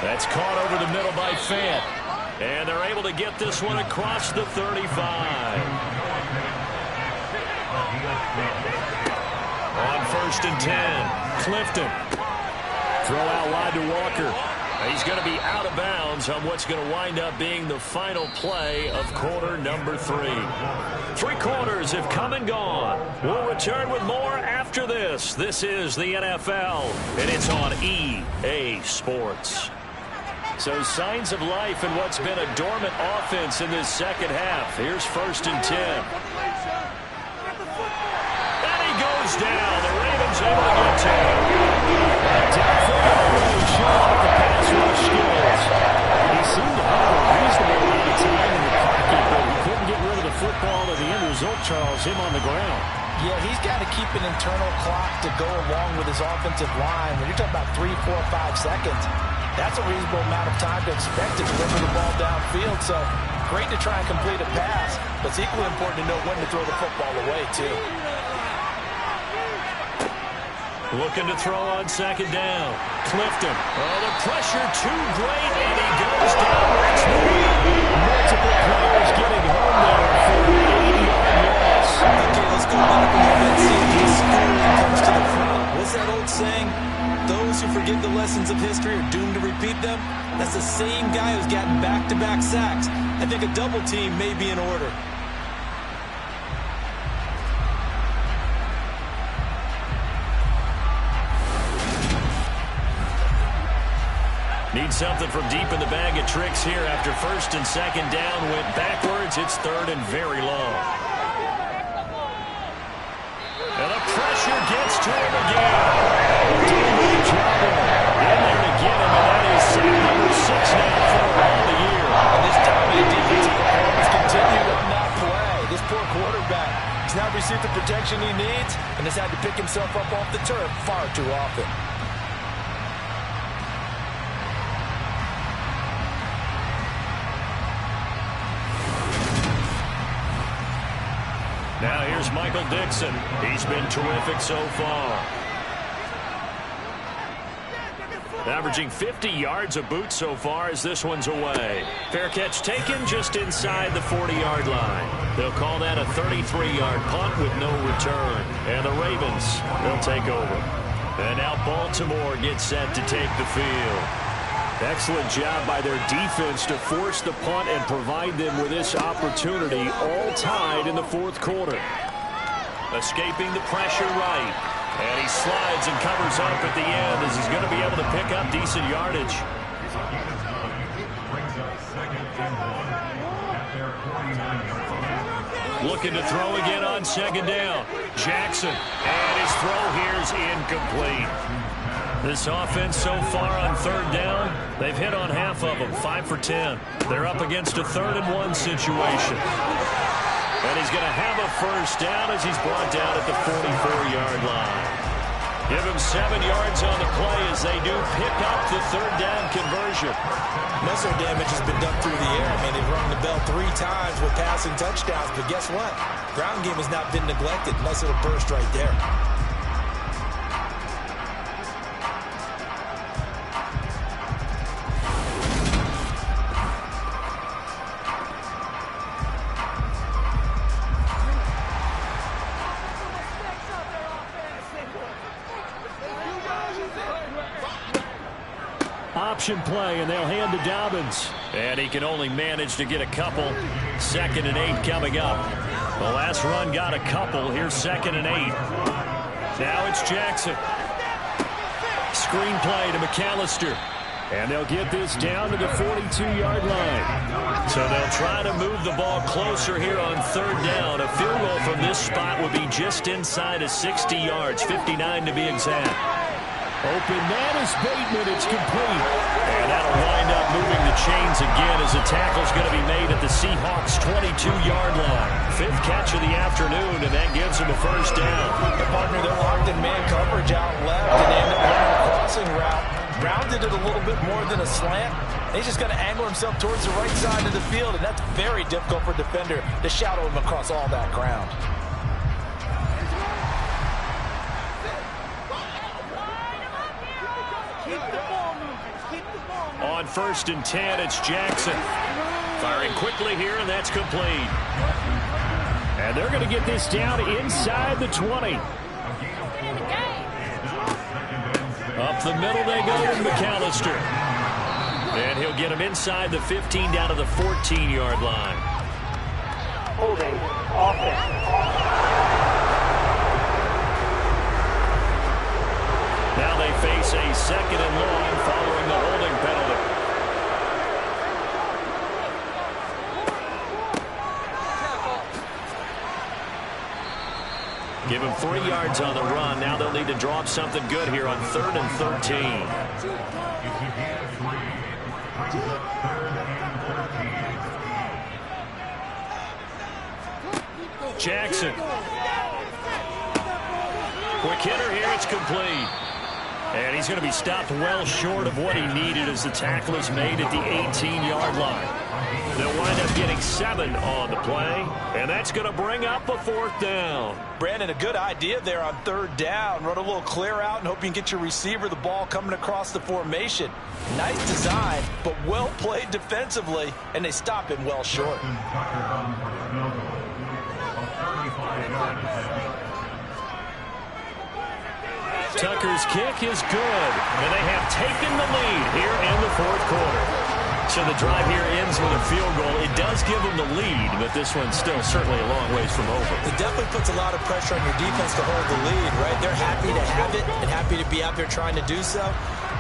That's caught over the middle by Fant. And they're able to get this one across the 35. On first and 10, Clifton. Throw out wide to Walker. He's going to be out of bounds on what's going to wind up being the final play of quarter number 3. 3 quarters have come and gone. We'll return with more after this. This is the NFL, and it's on EA Sports. So signs of life in what's been a dormant offense in this second half. Here's first and 10. And he goes down. The Ravens able to get to him. Showing off the pass rush skills. He seemed to have a reasonable amount of time in the pocket, but he couldn't get rid of the football. And the end result, Charles, him on the ground. Yeah, he's got to keep an internal clock to go along with his offensive line. When you're talking about 3, 4, 5 seconds, that's a reasonable amount of time to expect to deliver the ball downfield. So great to try and complete a pass, but it's equally important to know when to throw the football away, too. Looking to throw on second down. Clifton. Oh, the pressure too great, and he goes down once more. Multiple players getting home there for an 80-yard loss. Okay, let's go back a little bit. See if this scoring comes to the front. What's that old saying? Those who forget the lessons of history are doomed to repeat them. That's the same guy who's gotten back-to-back sacks. I think a double team may be in order. Need something from deep in the bag of tricks here after first and second down went backwards. It's third and very long. And the pressure gets to him again. In there to get him, and that is sack number 6 now for him all the year. And this dominant defensive performance continued on that play. This poor quarterback has not received the protection he needs and has had to pick himself up off the turf far too often. Now here's Michael Dixon. He's been terrific so far. Averaging 50 yards a boot so far as this one's away. Fair catch taken just inside the 40-yard line. They'll call that a 33-yard punt with no return. And the Ravens, they'll take over. And now Baltimore gets set to take the field. Excellent job by their defense to force the punt and provide them with this opportunity, all tied in the fourth quarter. Escaping the pressure right. And he slides and covers up at the end as he's going to be able to pick up decent yardage. Looking to throw again on second down. Jackson. And his throw here's incomplete. This offense so far on third down, they've hit on half of them, 5 for 10. They're up against a 3rd and 1 situation. And he's going to have a first down as he's brought down at the 44-yard line. Give him 7 yards on the play as they do pick up the 3rd down conversion. Most of the damage has been done through the air. I mean, they've rung the bell 3 times with passing touchdowns, but guess what? Ground game has not been neglected. Nice little burst right there. Option play, and they'll hand to Dobbins. And he can only manage to get a couple. 2nd and 8 coming up. The last run got a couple. Here's 2nd and 8. Now it's Jackson. Screen play to McAllister. And they'll get this down to the 42-yard line. So they'll try to move the ball closer here on 3rd down. A field goal from this spot would be just inside of 60 yards, 59 to be exact. Open man is Bateman. It's complete. And that'll wind up moving the chains again as the tackle's going to be made at the Seahawks' 22-yard line. 5th catch of the afternoon, and that gives him a first down. The partner, they're locked in man coverage out left, and they end up running across crossing route, rounded it a little bit more than a slant. He's just going to angle himself towards the right side of the field, and that's very difficult for a defender to shadow him across all that ground. On 1st and 10, it's Jackson. Firing quickly here, and that's complete. And they're going to get this down inside the 20. Up the middle they go to McAllister. And he'll get him inside the 15 down to the 14-yard line. Holding. Offense. Now they face a 2nd and long following the holding penalty. Give him 3 yards on the run. Now they'll need to draw up something good here on 3rd and 13. Jackson. Quick hitter here. It's complete. And he's going to be stopped well short of what he needed as the tackle is made at the 18-yard line. They'll wind up getting 7 on the play, and that's going to bring up a 4th down. Brandon, a good idea there on 3rd down. Run a little clear out and hope you can get your receiver the ball coming across the formation. Nice design, but well played defensively, and they stop him well short. Tucker's kick is good, and they have taken the lead here in the 4th quarter. So the drive here ends with a field goal. It does give them the lead, but this one's still certainly a long ways from over. It definitely puts a lot of pressure on your defense to hold the lead, right? They're happy to have it and happy to be out there trying to do so.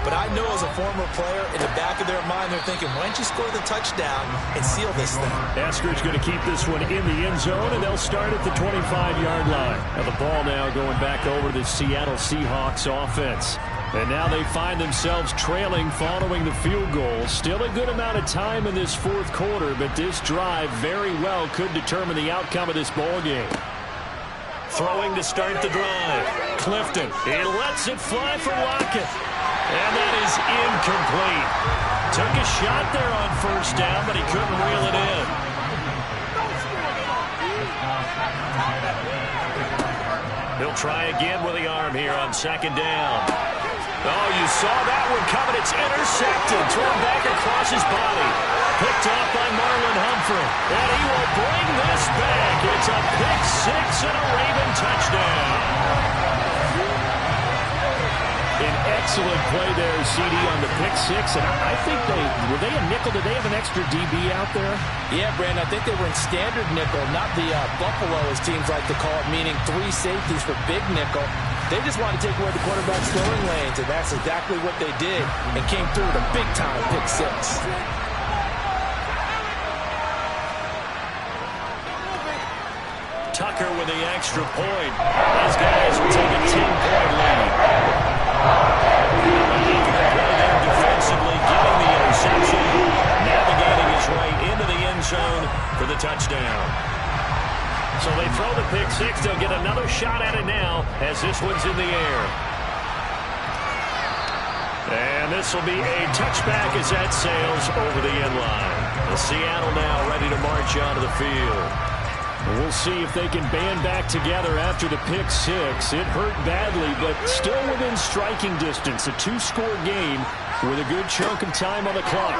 But I know as a former player, in the back of their mind, they're thinking, why don't you score the touchdown and seal this thing? Eskridge going to keep this one in the end zone, and they'll start at the 25-yard line. And the ball now going back over to the Seattle Seahawks offense. And now they find themselves trailing following the field goal. Still a good amount of time in this 4th quarter, but this drive very well could determine the outcome of this ball game. Throwing to start the drive. Clifton. He lets it fly for Lockett. And that is incomplete. Took a shot there on 1st down, but he couldn't reel it in. He'll try again with the arm here on 2nd down. Oh, you saw that one coming. It's intercepted. Thrown back across his body. Picked off by Marlon Humphrey. And he will bring this back. It's a pick 6 and a Raven touchdown. An excellent play there, CD, on the pick 6. And I think were they a nickel? Did they have an extra DB out there? Yeah, Brandon, I think they were in standard nickel, not the Buffalo, as teams like to call it, meaning 3 safeties for big nickel. They just wanted to take away the quarterback's throwing lanes, and that's exactly what they did, and came through with a big-time pick 6. Tucker with the extra point. These guys will take a 10-point lead. Defensively getting the interception. Navigating his way into the end zone for the touchdown. So they throw the pick 6. They'll get another shot at it now as this one's in the air. And this will be a touchback as that sails over the end line. Seattle now ready to march onto the field. We'll see if they can band back together after the pick 6. It hurt badly, but still within striking distance. A 2-score game with a good chunk of time on the clock.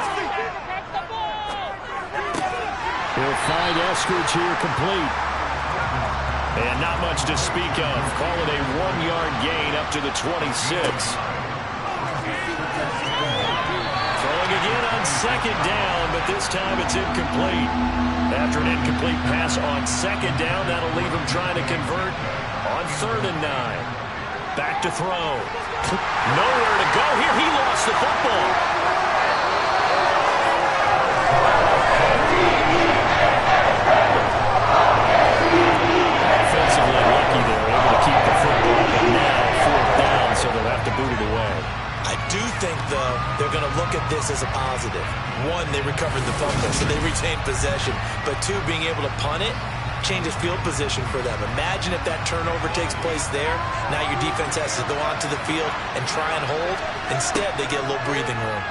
He'll find Eskridge here complete. And not much to speak of. Call it a 1-yard gain up to the 26. Throwing again on 2nd down, but this time it's incomplete. After an incomplete pass on 2nd down, that'll leave him trying to convert on 3rd and 9. Back to throw. Nowhere to go here. He lost the football. Offensively lucky they were able to keep the football, but now 4th down, so they'll have to boot it away. I do think, though, they're going to look at this as a positive. 1, they recovered the fumble, so they retained possession. But 2, being able to punt it, changes field position for them. Imagine if that turnover takes place there. Now your defense has to go onto the field and try and hold. Instead, they get a little breathing room.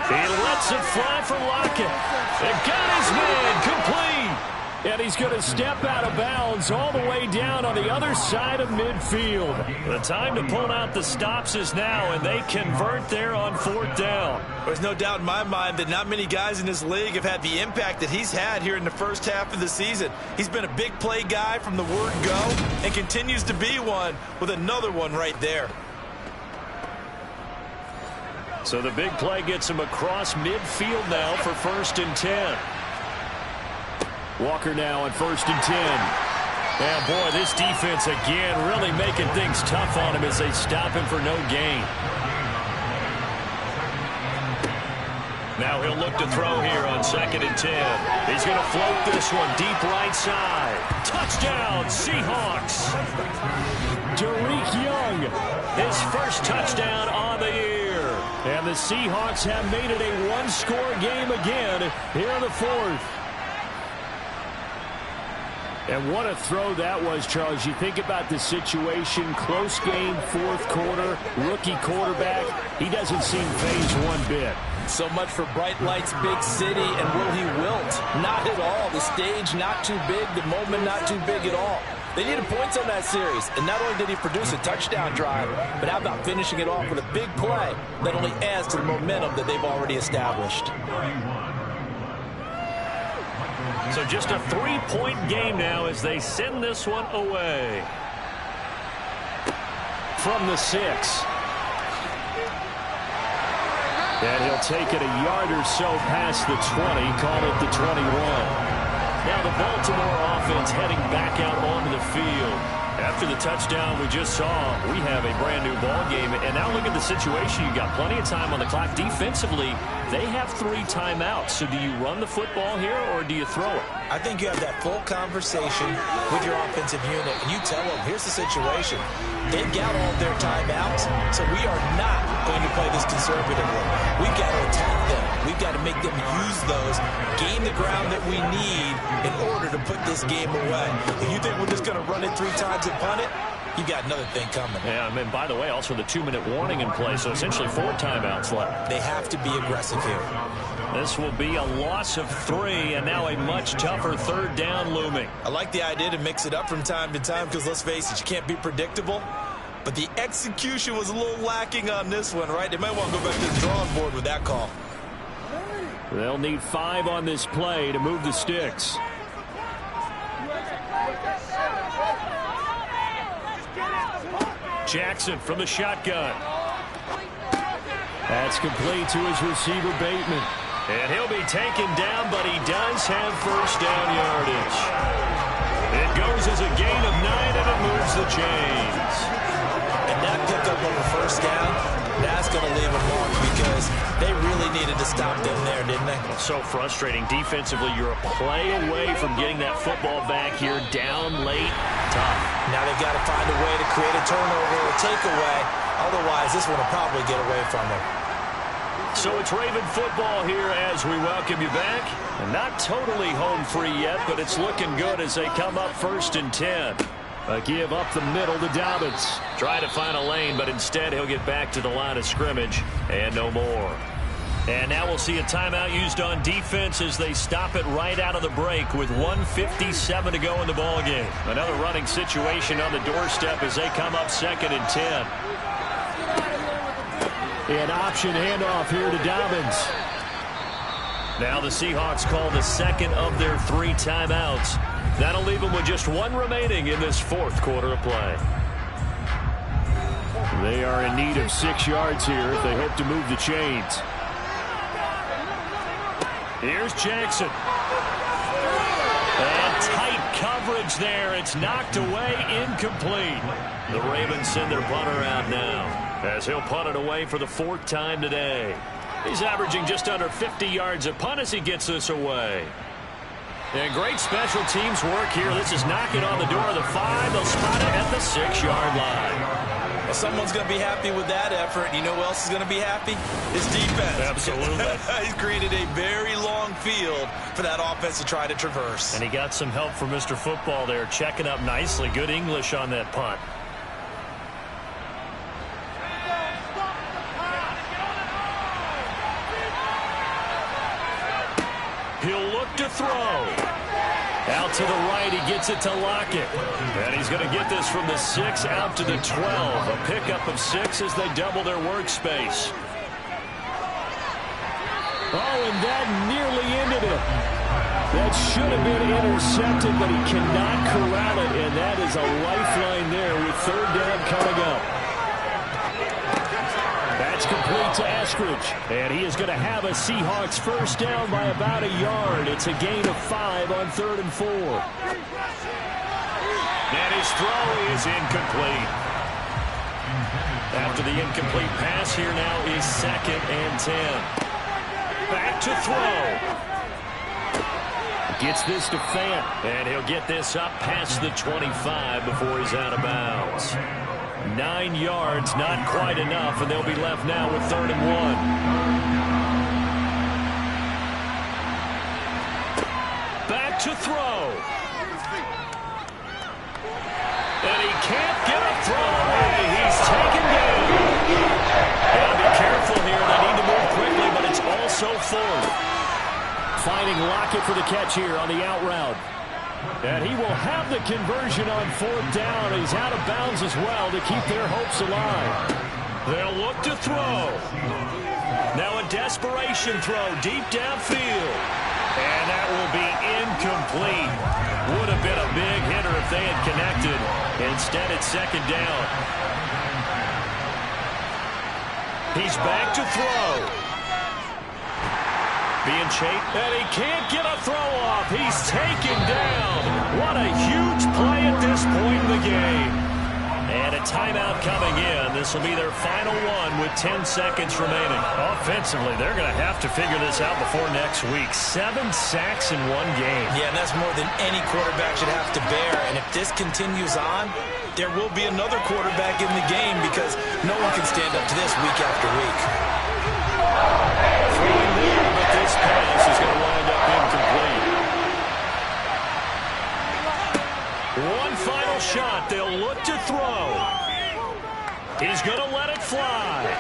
He lets it fly for Lockett. It got his man complete. And he's going to step out of bounds all the way down on the other side of midfield. The time to pull out the stops is now, and they convert there on 4th down. There's no doubt in my mind that not many guys in this league have had the impact that he's had here in the first half of the season. He's been a big play guy from the word go and continues to be one with another one right there. So the big play gets him across midfield now for 1st and 10. Walker now on 1st and 10. And boy, this defense again really making things tough on him as they stop him for no gain. Now he'll look to throw here on 2nd and 10. He's going to float this one deep right side. Touchdown, Seahawks. Tariq Young, his first touchdown on the year. And the Seahawks have made it a one-score game again here in the 4th. And what a throw that was, Charles. You think about the situation, close game, 4th quarter, rookie quarterback. He doesn't seem fazed one bit. So much for bright lights, big city, and will he wilt? Not at all. The stage not too big, the moment not too big at all. They needed points on that series, and not only did he produce a touchdown drive, but how about finishing it off with a big play that only adds to the momentum that they've already established. So just a 3-point game now as they send this one away. From the 6. And he'll take it a yard or so past the 20, call it the 21. Now the Baltimore offense heading back out onto the field. After the touchdown we just saw, we have a brand new ball game. And now look at the situation. You got plenty of time on the clock. Defensively, they have 3 timeouts. So do you run the football here or do you throw it? I think you have that full conversation with your offensive unit, and you tell them, here's the situation. They've got all of their timeouts, so we are not going to play this conservatively. We've got to attack them. We've got to make them use those, gain the ground that we need in order to put this game away. If you think we're just going to run it 3 times and punt it, you got another thing coming. Yeah, and by the way, also the 2-minute warning in play, so essentially 4 timeouts left. They have to be aggressive here. This will be a loss of 3, and now a much tougher 3rd down looming. I like the idea to mix it up from time to time because, let's face it, you can't be predictable. But the execution was a little lacking on this one, right? They might want to go back to the drawing board with that call. They'll need 5 on this play to move the sticks. Jackson from the shotgun. That's complete to his receiver, Bateman. And he'll be taken down, but he does have 1st down yardage. It goes as a gain of 9, and it moves the chains. And that pickup of a 1st down, that's going to leave a mark because they really needed to stop them there, didn't they? So frustrating. Defensively, you're a play away from getting that football back here down late. Tough. Now they've got to find a way to create a turnover or takeaway. Otherwise, this one will probably get away from them. So it's Raven football here as we welcome you back. And not totally home free yet, but it's looking good as they come up 1st and 10. A give up the middle to Dobbins. Try to find a lane, but instead he'll get back to the line of scrimmage and no more. And now we'll see a timeout used on defense as they stop it right out of the break with 1:57 to go in the ballgame. Another running situation on the doorstep as they come up 2nd and 10. An option handoff here to Dobbins. Now the Seahawks call the 2nd of their 3 timeouts. That'll leave them with just 1 remaining in this 4th quarter of play. They are in need of 6 yards here if they hope to move the chains. Here's Jackson. And tight coverage there. It's knocked away, incomplete. The Ravens send their punter out now as he'll punt it away for the 4th time today. He's averaging just under 50 yards a punt as he gets this away. And great special teams work here. This is knocking on the door of the 5. They'll spot it at the 6-yard line. Well, someone's going to be happy with that effort. You know who else is going to be happy? His defense. Absolutely. He's created a very long field for that offense to try to traverse. And he got some help from Mr. Football there, checking up nicely. Good English on that punt. He'll look to throw. Out to the right, he gets it to Lockett. And he's going to get this from the 6 out to the 12. A pickup of 6 as they double their workspace. Oh, and that nearly ended it. That should have been intercepted, but he cannot corral it, and that is a lifeline there with 3rd down coming up. That's complete to Eskridge, and he is going to have a Seahawks first down by about a yard. It's a gain of 5 on 3rd and 4. And his throw is incomplete. After the incomplete pass, here now is 2nd and 10. Back to throw. Gets this to Fant. And he'll get this up past the 25 before he's out of bounds. 9 yards, not quite enough, and they'll be left now with 3rd and 1. Back to throw. And he can't get a throw away. He's taken down. Gotta be careful here. They need to move quickly, but it's also 4th. Finding Lockett for the catch here on the out route. And he will have the conversion on 4th down. He's out of bounds as well to keep their hopes alive. They'll look to throw. Now a desperation throw deep downfield. And that will be incomplete. Would have been a big hitter if they had connected. Instead, it's 2nd down. He's back to throw. Being chased, and he can't get a throw off. He's taken down. What a huge play at this point in the game. And a timeout coming in. This will be their final one with 10 seconds remaining. Offensively, they're going to have to figure this out before next week. 7 sacks in 1 game. Yeah, and that's more than any quarterback should have to bear. And if this continues on, there will be another quarterback in the game because no one can stand up to this week after week. Throwing there, but this pass is going to wind up incomplete. One final shot. They'll look to throw. He's going to let it fly.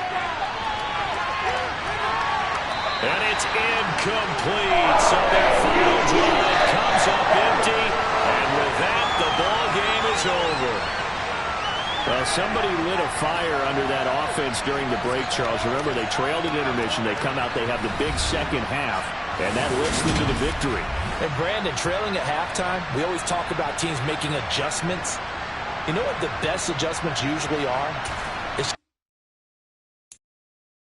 And it's incomplete. So their final drive comes up empty. And with that, the ball game is over. Well, somebody lit a fire under that offense during the break, Charles. Remember, they trailed at intermission. They come out, they have the big second half, and that lifts them to the victory. And Brandon, trailing at halftime, we always talk about teams making adjustments. You know what the best adjustments usually are?